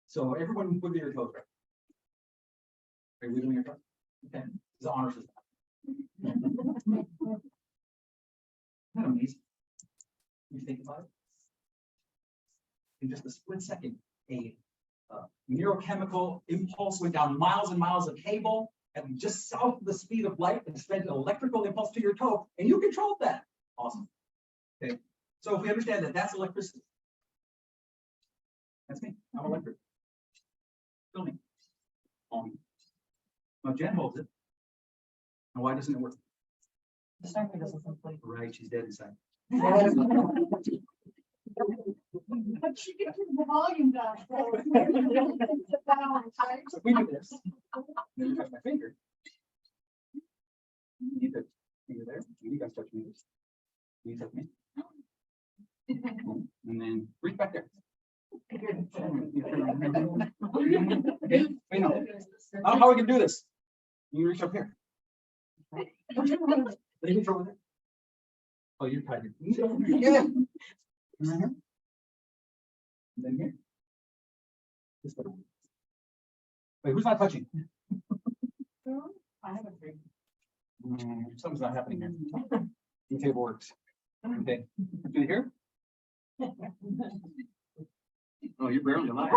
So everyone wiggle your toes, right? Are you wiggling your toes? Okay, it's the honor system. Isn't that amazing? You think about it. In just a split second, a neurochemical impulse went down miles and miles of cable and just south of the speed of light and sent an electrical impulse to your toe, and you controlled that. Awesome. Okay, so if we understand that that's electricity, that's me. I'm electric. Feel me. Now Jen holds it. And why doesn't it work? The circuit doesn't complete. Right, she's dead inside. But she can turn the volume down. So So if we do this, then you touch my finger. You need the finger there. You guys touch me. You touch me. And then reach back there. Okay, wait, no. I don't know how we can do this. You reach up here. Reach over there. Oh, you're tight. Yeah. And then here. This way. Wait, who's not touching? I have a drink. Something's not happening here. The table works. Okay. Do you hear? Oh, you're barely alive.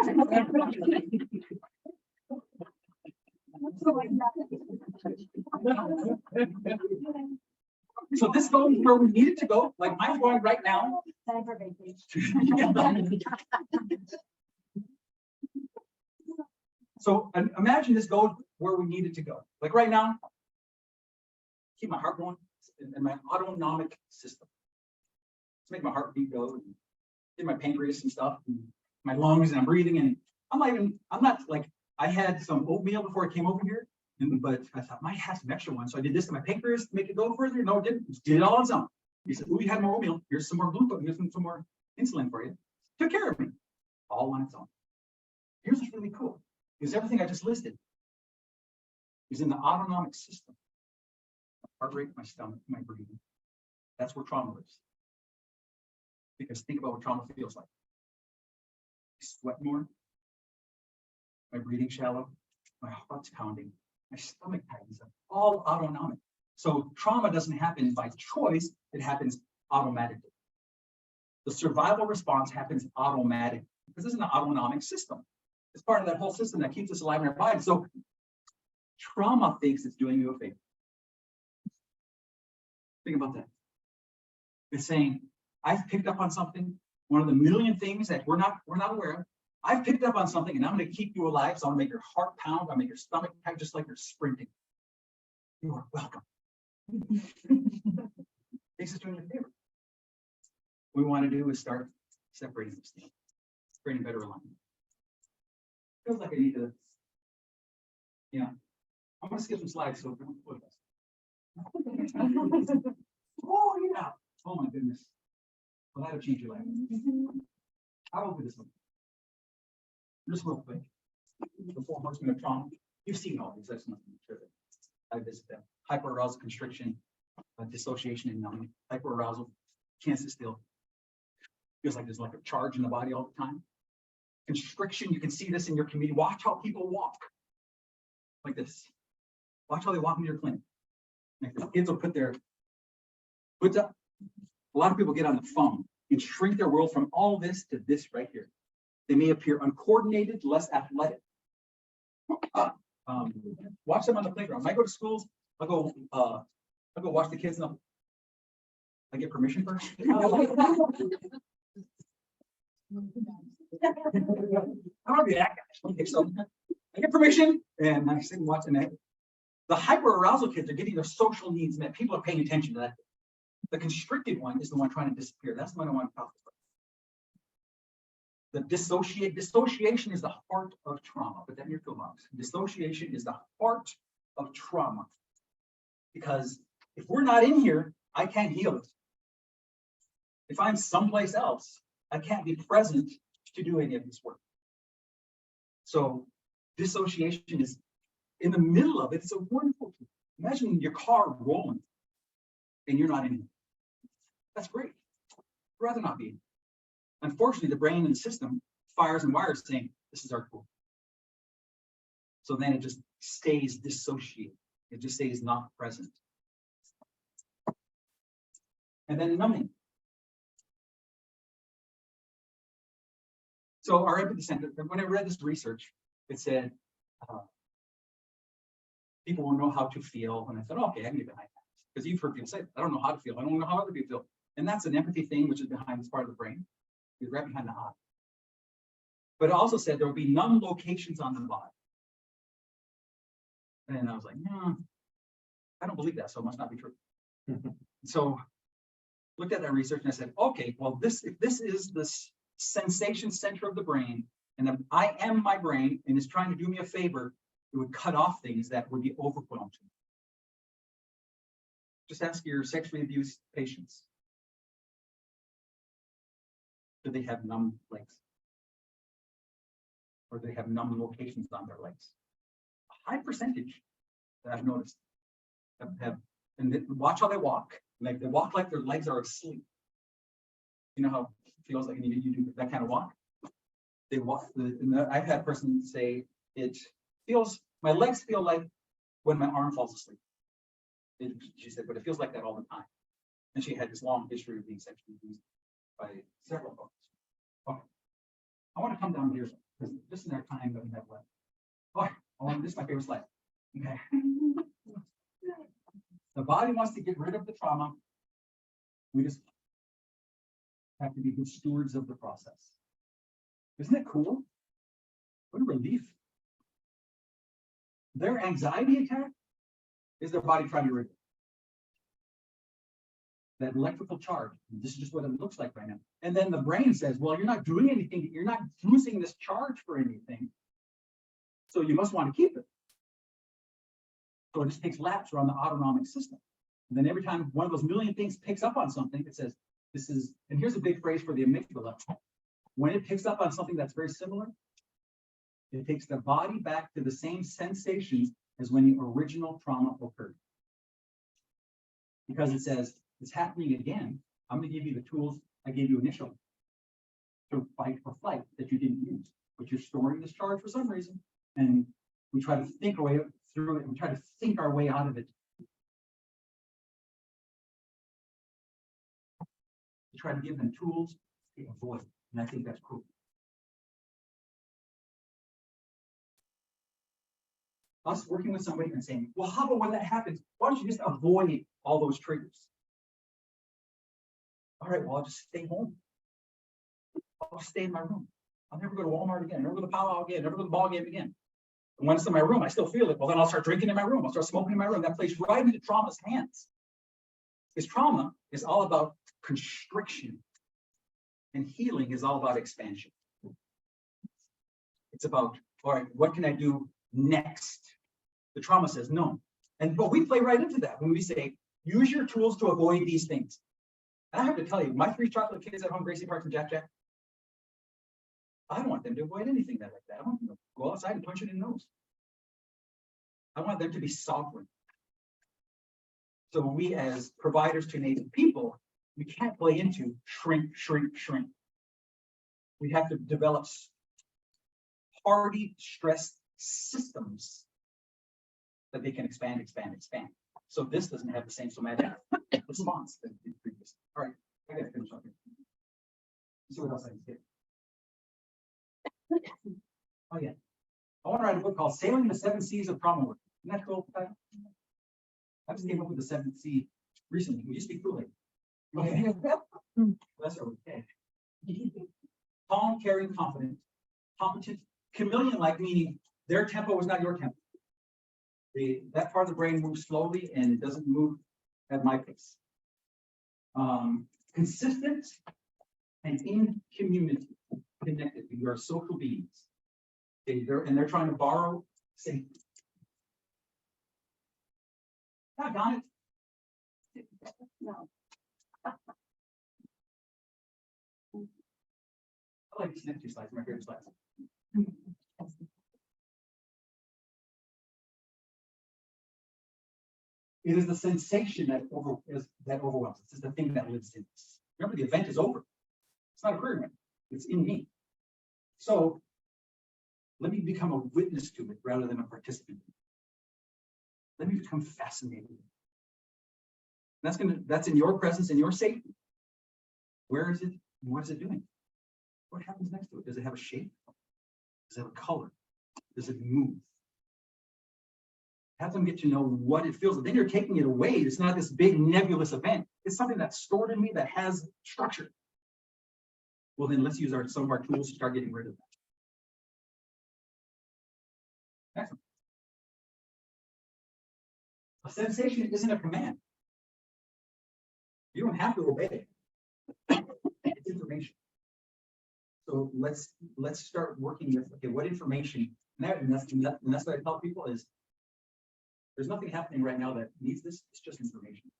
So this goes where we need it to go. Like mine's going right now. Time for vacation. So imagine this goes where we need it to go. Like right now, keep my heart going in my autonomic system. Let's make my heartbeat go and get my pancreas and stuff, and my lungs, and I'm breathing. And I'm not like, I had some oatmeal before I came over here, but I thought might have some extra ones. So I did this to my pancreas to make it go further. No, it didn't. Just did it all on its own. He said, "Oh, you had more oatmeal. Here's some more glucose. Here's some more insulin for you." Took care of me, all on its own. Here's what's really cool: is everything I just listed is in the autonomic system. My heart rate, my stomach, my breathing. That's where trauma lives. Because think about what trauma feels like. I sweat more. My breathing shallow. My heart's pounding. My stomach tightens up. All autonomic. So trauma doesn't happen by choice. It happens automatically. The survival response happens automatically because it's an autonomic system. It's part of that whole system that keeps us alive in our body. So trauma thinks it's doing you a favor. Think about that. It's saying, I've picked up on something, one of the million things that we're not aware of. I've picked up on something and I'm going to keep you alive. So I'm going to make your heart pound. I'll make your stomach tight, just like you're sprinting. You are welcome. Thanks for doing your favor. What we want to do is start separating this thing, creating better alignment. Feels like I need to, I'm going to skip some slides. So, oh, yeah. Oh, my goodness. Well, that'll change your life. How will do this one? Just real quick. The 4 horsemen of trauma. You've seen all these. That's nothing to share. I visit them. Hyperarousal, constriction, dissociation, and numbing. Hyperarousal, can't sit still. Feels like there's like a charge in the body all the time. constriction. You can see this in your community. Watch how people walk like this. Watch how they walk into your clinic. Like the kids will put their hoods up. A lot of people get on the phone and shrink their world from all this to this right here. They may appear uncoordinated, less athletic. Watch them on the playground. When I go to schools, I'll go watch the kids. And I get permission first. I want to be that guy. Okay, so I get permission, and I sit and watch it. The hyperarousal kids are getting their social needs met. People are paying attention to that. The constricted one is the one trying to disappear. That's the one I want to talk about. The dissociation is the heart of trauma. Put that in your toolbox. Dissociation is the heart of trauma. Because if we're not in here, I can't heal it. If I'm someplace else, I can't be present to do any of this work. So dissociation is in the middle of it. It's a wonderful tool. Imagine your car rolling and you're not in it. That's great. I'd rather not be. Unfortunately, the brain and the system fires and wires saying, this is our tool. So then it just stays dissociated. It just stays not present. And then numbing. So our empathy center, when I read this research, it said, people will know how to feel. And I thought, okay, I can get behind that. Because you've heard people say, I don't know how to feel. I don't know how other people feel. And that's an empathy thing, which is behind this part of the brain. It's right behind the eye. But it also said there will be numb locations on the body. And I was like, no, I don't believe that, so it must not be true. So looked at that research and I said, okay, well, if this is this sensation center of the brain, and I am my brain and is trying to do me a favor, it would cut off things that would be overwhelmed. Just ask your sexually abused patients. Do they have numb legs? Or do they have numb locations on their legs? A high percentage that I've noticed have and watch how they walk. Like they walk like their legs are asleep. You know how it feels like you do that kind of walk? They walk, I've had a person say, my legs feel like when my arm falls asleep. She said, but it feels like that all the time. And she had this long history of being sexually abused by several folks. Okay. I want to come down here because this is our time that we have left. Okay. This is my favorite slide. Okay. The body wants to get rid of the trauma. We just have to be good stewards of the process. Isn't it cool? What a relief. Their anxiety attack is their body trying to rid of it. That electrical charge. This is just what it looks like right now. And then the brain says, well, you're not doing anything. You're not using this charge for anything. So you must want to keep it. So it just takes laps around the autonomic system. And then every time one of those million things picks up on something, it says, this is, and here's a big phrase for the amygdala. When it picks up on something that's very similar, it takes the body back to the same sensations as when the original trauma occurred. Because it says, it's happening again. I'm going to give you the tools I gave you initially to fight or flight that you didn't use, but you're storing this charge for some reason. And we try to think our way through it. We try to think our way out of it. We try to give them tools to avoid. And I think that's cool. Us working with somebody and saying, well, how about when that happens? Why don't you just avoid all those triggers? All right, well, I'll just stay home. I'll stay in my room. I'll never go to Walmart again, never go to powwow again, never go to the ball game again. And when it's in my room, I still feel it. Well, then I'll start drinking in my room. I'll start smoking in my room. That plays right into trauma's hands. Because trauma is all about constriction. And healing is all about expansion. It's about, all right, what can I do next? The trauma says no. But we play right into that when we say, use your tools to avoid these things. And I have to tell you, my 3 chocolate kids at home, Gracie Parks and Jack Jack, I don't want them to avoid anything like that. I want them to go outside and punch it in the nose. I want them to be sovereign. So we as providers to Native people, we can't play into shrink, shrink, shrink. We have to develop hardy stress systems that they can expand. So this doesn't have the same somatic response that the previous. All right, I gotta finish up here. See what else I can get. Oh yeah, I want to write a book called Sailing the Seven Seas of Trauma Work. Isn't that cool? I just came up with the seventh sea recently. We just be fooling. Okay. That's okay. Calm, caring, confident, competent, chameleon-like, meaning their tempo is not your tempo. That part of the brain moves slowly and it doesn't move at my pace. Consistent and in community, connected. You are social beings. Okay, they're trying to borrow safety. I got it. No. I like these next two slides, my favorite slides. It is the sensation that overwhelms us. It's the thing that lives in us. Remember, the event is over. It's not a career event. It's in me. So let me become a witness to it rather than a participant. Let me become fascinated. That's in your presence, in your safety. Where is it? And what is it doing? What happens next to it? Does it have a shape? Does it have a color? Does it move? Have them get to know what it feels like. Then you're taking it away. It's not this big nebulous event. It's something that's stored in me that has structure. Well, then let's use some of our tools to start getting rid of that. Excellent. A sensation isn't a command. You don't have to obey it. It's information. So let's start working with, okay, what information, and that's what I tell people is, there's nothing happening right now that needs this. It's just information.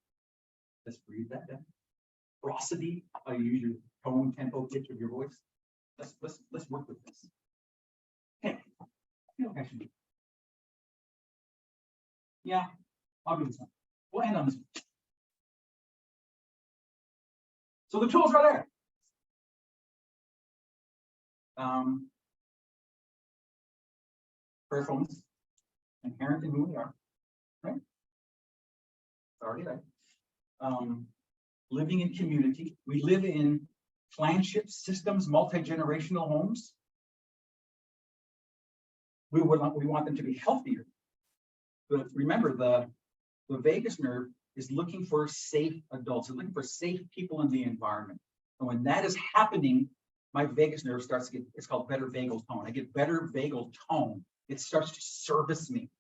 Let's breathe that down. Prosody, how you use your tone, tempo, pitch of your voice. Let's work with this. Okay. Actually, yeah, I'll do this one. We'll end on this one. So the tools are there. Prayerfulness, inherent in who we are. Right? It's already there. Living in community. We live in clanship systems, multi-generational homes. We want them to be healthier. But remember, the vagus nerve is looking for safe adults. It's looking for safe people in the environment. And when that is happening, my vagus nerve starts to get, it's called better vagal tone. I get better vagal tone. It starts to service me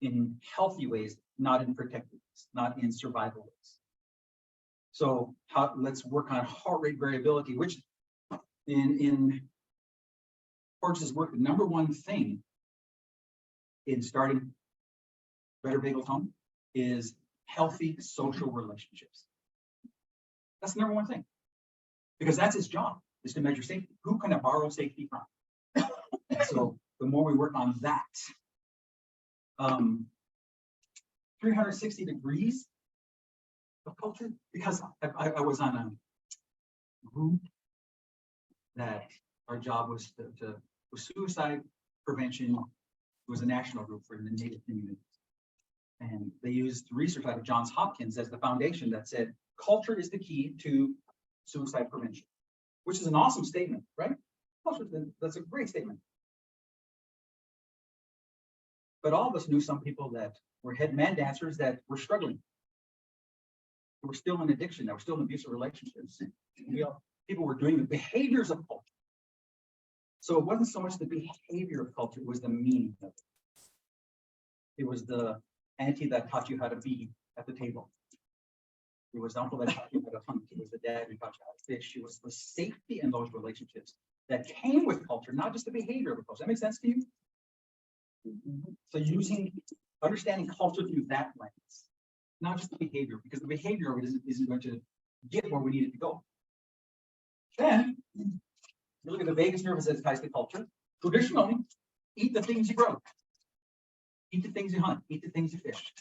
in healthy ways, not in protective ways, not in survival ways. So let's work on heart rate variability, which in Porges' work, the number one thing in starting better vagal tone is healthy social relationships. That's the number one thing, because that's his job, is to measure safety. Who can I borrow safety from? So the more we work on that, 360 degrees of culture, because I was on a group that our job was to suicide prevention. It was a national group for the Native communities. And they used research out of Johns Hopkins as the foundation that said, culture is the key to suicide prevention, which is an awesome statement, right? That's a great statement. But all of us knew some people that were head man dancers that were struggling. They were still in addiction, that were still in abusive relationships. People were doing the behaviors of culture. So it wasn't so much the behavior of culture, it was the meaning of it. It was the auntie that taught you how to be at the table. It was the uncle that taught you how to hunt. It was the dad who taught you how to fish. It was the safety in those relationships that came with culture, not just the behavior of the culture. That makes sense to you? So understanding culture through that lens, not just the behavior, because the behavior of it isn't going to get where we need it to go. Then you look at the vagus nerve as it ties to culture. Traditionally, eat the things you grow. Eat the things you hunt. Eat the things you fish.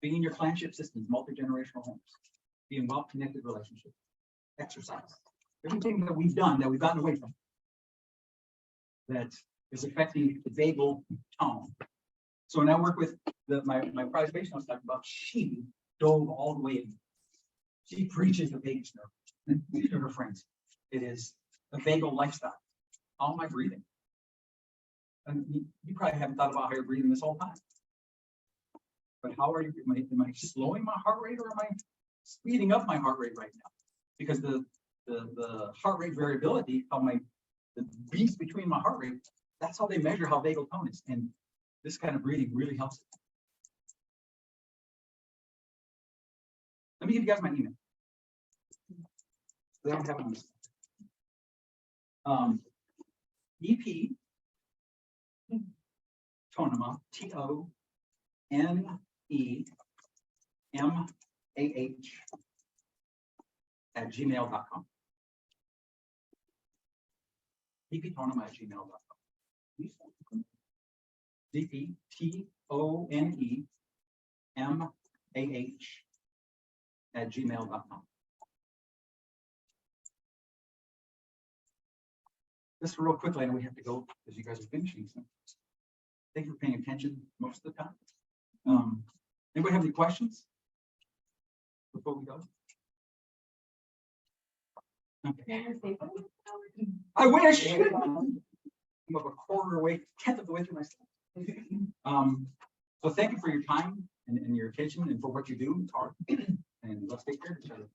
Being in your clanship systems, multi-generational homes. Be in well-connected relationships. Exercise. Everything that we've done that we've gotten away from. That is affecting the vagal tone. So when I work with my prize patient I was talking about, she dove all the way in. She preaches the vagus nerve. And these are her friends. It is a vagal lifestyle. How am I breathing? And you probably haven't thought about how you're breathing this whole time. But how are you? Am I slowing my heart rate or am I speeding up my heart rate right now? Because the heart rate variability, the beats between my heart rate, that's how they measure how vagal tone is. And this kind of breathing really helps it. Let me give you guys my email. They don't have it on this. EP Tonemah, TONEMAH @gmail.com. DPTONEMAH Just real quickly, I know we have to go because you guys are finishing. So thank you for paying attention most of the time. Anybody have any questions before we go? Okay. I wish. I'm about a quarter away, 10th of the way through my stuff. So thank you for your time and your attention and for what you do. It's hard. And let's take care of each other.